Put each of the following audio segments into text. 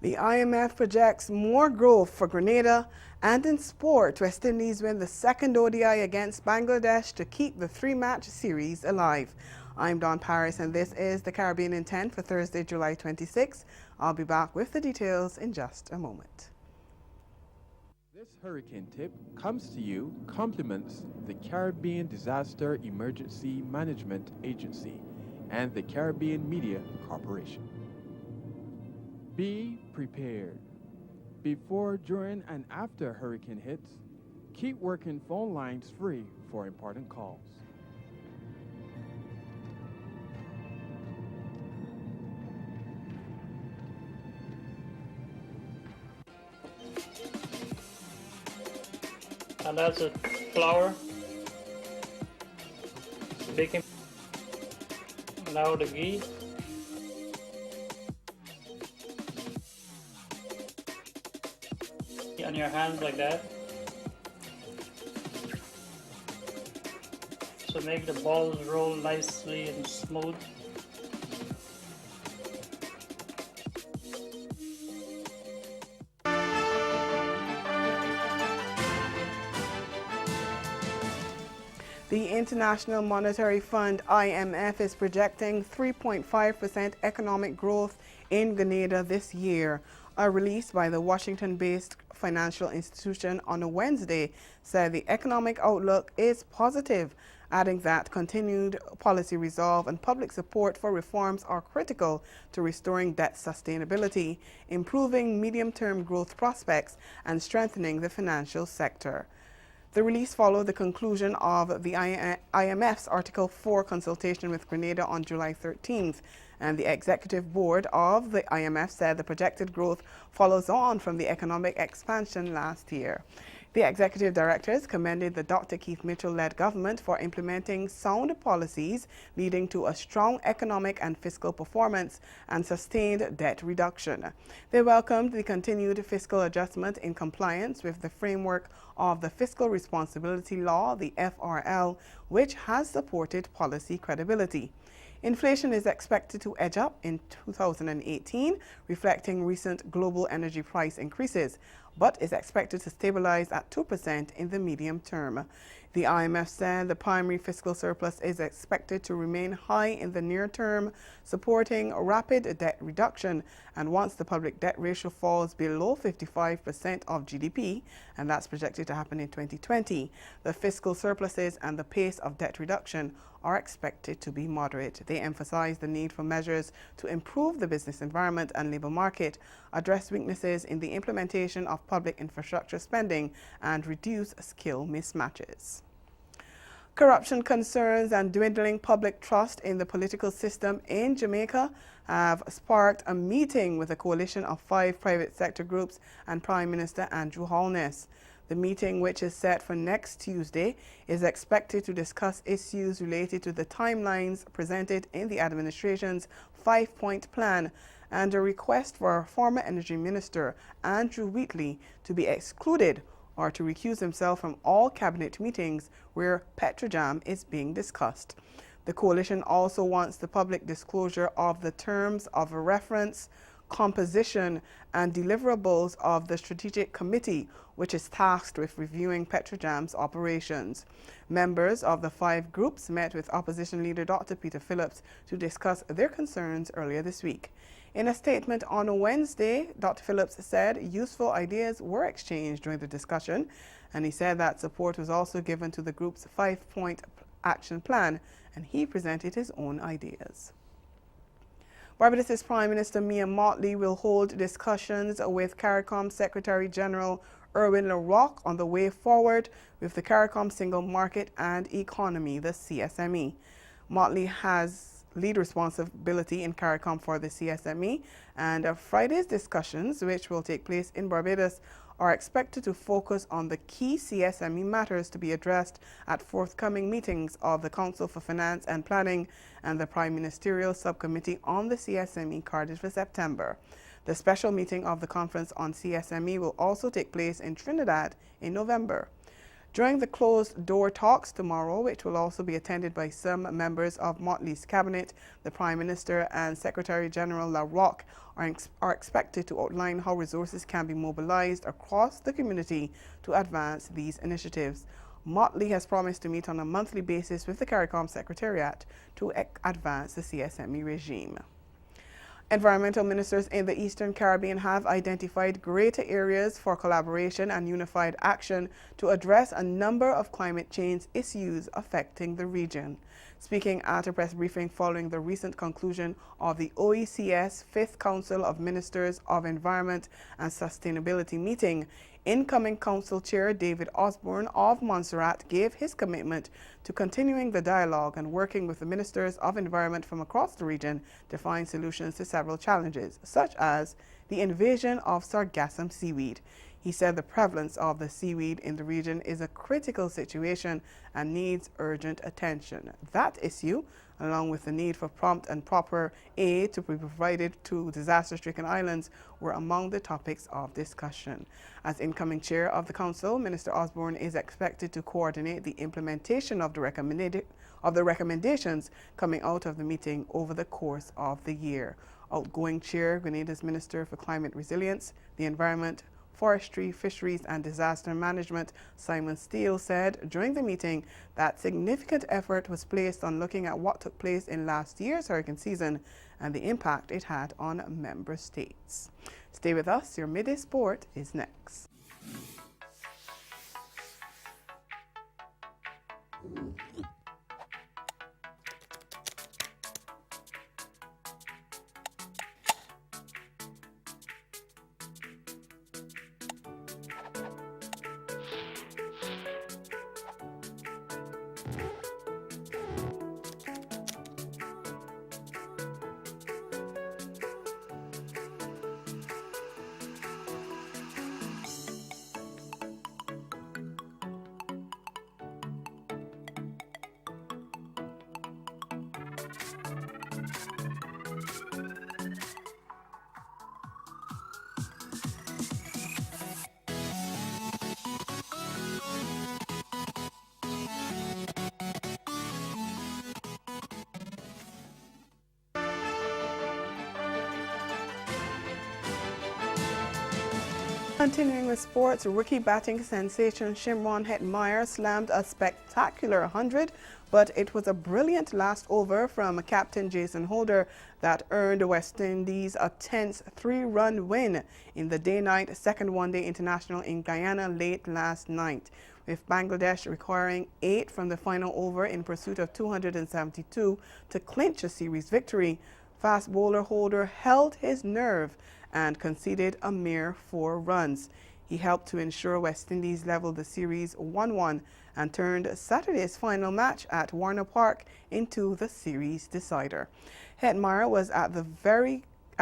The IMF projects more growth for Grenada, and in sport, West Indies win the second ODI against Bangladesh to keep the three-match series alive. I'm Dawn Paris, and this is the Caribbean in 10 for Thursday, July 26. I'll be back with the details in just a moment. This hurricane tip comes to you compliments the Caribbean Disaster Emergency Management Agency and the Caribbean Media Corporation. Be prepared. Before, during, and after hurricane hits, keep working phone lines free for important calls. And that's a flour, baking, now the ghee, on your hands like that. So make the balls roll nicely and smooth. The International Monetary Fund, IMF, is projecting 3.5% economic growth in Grenada this year. A release by the Washington-based financial institution on a Wednesday said the economic outlook is positive, adding that continued policy resolve and public support for reforms are critical to restoring debt sustainability, improving medium-term growth prospects, and strengthening the financial sector. The release followed the conclusion of the IMF's Article 4 consultation with Grenada on July 13th, and the executive board of the IMF said the projected growth follows on from the economic expansion last year. The executive directors commended the Dr. Keith Mitchell-led government for implementing sound policies leading to a strong economic and fiscal performance and sustained debt reduction. They welcomed the continued fiscal adjustment in compliance with the framework of the Fiscal Responsibility Law, the FRL, which has supported policy credibility. Inflation is expected to edge up in 2018, reflecting recent global energy price increases, but is expected to stabilize at 2% in the medium term. The IMF said the primary fiscal surplus is expected to remain high in the near term, supporting rapid debt reduction. And once the public debt ratio falls below 55% of GDP, and that's projected to happen in 2020, the fiscal surpluses and the pace of debt reduction are expected to be moderate. They emphasize the need for measures to improve the business environment and labor market, address weaknesses in the implementation of public infrastructure spending, and reduce skill mismatches. Corruption concerns and dwindling public trust in the political system in Jamaica have sparked a meeting with a coalition of 5 private sector groups and Prime Minister Andrew Holness. The meeting, which is set for next Tuesday, is expected to discuss issues related to the timelines presented in the administration's 5-point plan and a request for former Energy Minister Andrew Wheatley to be excluded or to recuse himself from all cabinet meetings where Petrojam is being discussed. The coalition also wants the public disclosure of the terms of reference, composition, and deliverables of the Strategic Committee, which is tasked with reviewing Petrojam's operations. Members of the 5 groups met with opposition leader Dr. Peter Phillips to discuss their concerns earlier this week. In a statement on Wednesday, Dr. Phillips said useful ideas were exchanged during the discussion, and he said that support was also given to the group's 5-point action plan, and he presented his own ideas. Barbados' Prime Minister Mia Mottley will hold discussions with CARICOM Secretary General Erwin LaRocque on the way forward with the CARICOM Single Market and Economy, the CSME. Mottley has lead responsibility in CARICOM for the CSME, and Friday's discussions, which will take place in Barbados, are expected to focus on the key CSME matters to be addressed at forthcoming meetings of the Council for Finance and Planning and the Prime Ministerial Subcommittee on the CSME Cardiff for September. The special meeting of the Conference on CSME will also take place in Trinidad in November. During the closed-door talks tomorrow, which will also be attended by some members of Motley's cabinet, the Prime Minister and Secretary General LaRocque are expected to outline how resources can be mobilized across the community to advance these initiatives. Motley has promised to meet on a monthly basis with the CARICOM Secretariat to advance the CSME regime. Environmental ministers in the Eastern Caribbean have identified greater areas for collaboration and unified action to address a number of climate change issues affecting the region. Speaking at a press briefing following the recent conclusion of the OECS Fifth Council of Ministers of Environment and Sustainability meeting, incoming Council Chair David Osborne of Montserrat gave his commitment to continuing the dialogue and working with the Ministers of Environment from across the region to find solutions to several challenges, such as the invasion of sargassum seaweed. He said the prevalence of the seaweed in the region is a critical situation and needs urgent attention. That issue, along with the need for prompt and proper aid to be provided to disaster-stricken islands, were among the topics of discussion. As incoming chair of the council, Minister Osborne is expected to coordinate the implementation of the recommendations coming out of the meeting over the course of the year. Outgoing chair, Grenada's Minister for Climate Resilience, the Environment, Forestry, Fisheries and Disaster Management, Simon Steele, said during the meeting that significant effort was placed on looking at what took place in last year's hurricane season and the impact it had on member states. Stay with us, your Midday Sport is next. Continuing with sports, rookie batting sensation Shimron Hetmyer slammed a spectacular 100, but it was a brilliant last over from captain Jason Holder that earned West Indies a tense 3-run win in the day-night second one-day international in Guyana late last night. With Bangladesh requiring 8 from the final over in pursuit of 272 to clinch a series victory, fast bowler Holder held his nerve and conceded a mere 4 runs. He helped to ensure West Indies leveled the series 1-1 and turned Saturday's final match at Warner Park into the series decider. Hetmyer was at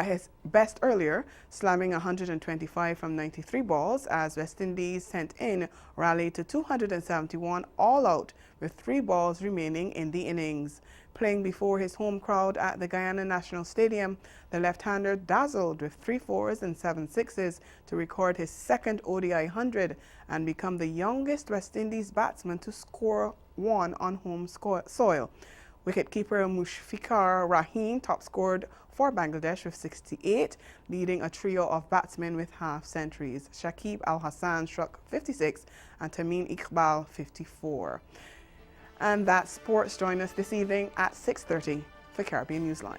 his best earlier, slamming 125 from 93 balls as West Indies sent in rallied to 271 all out with 3 balls remaining in the innings. Playing before his home crowd at the Guyana National Stadium, the left-hander dazzled with 3 4s and 7 6s to record his second ODI 100 and become the youngest West Indies batsman to score 1 on home soil. Wicketkeeper Mushfiqur Rahim top-scored for Bangladesh with 68, leading a trio of batsmen with half-centuries. Shakib Al Hassan struck 56 and Tamim Iqbal 54. And that's sports. Join us this evening at 6:30 for Caribbean Newsline.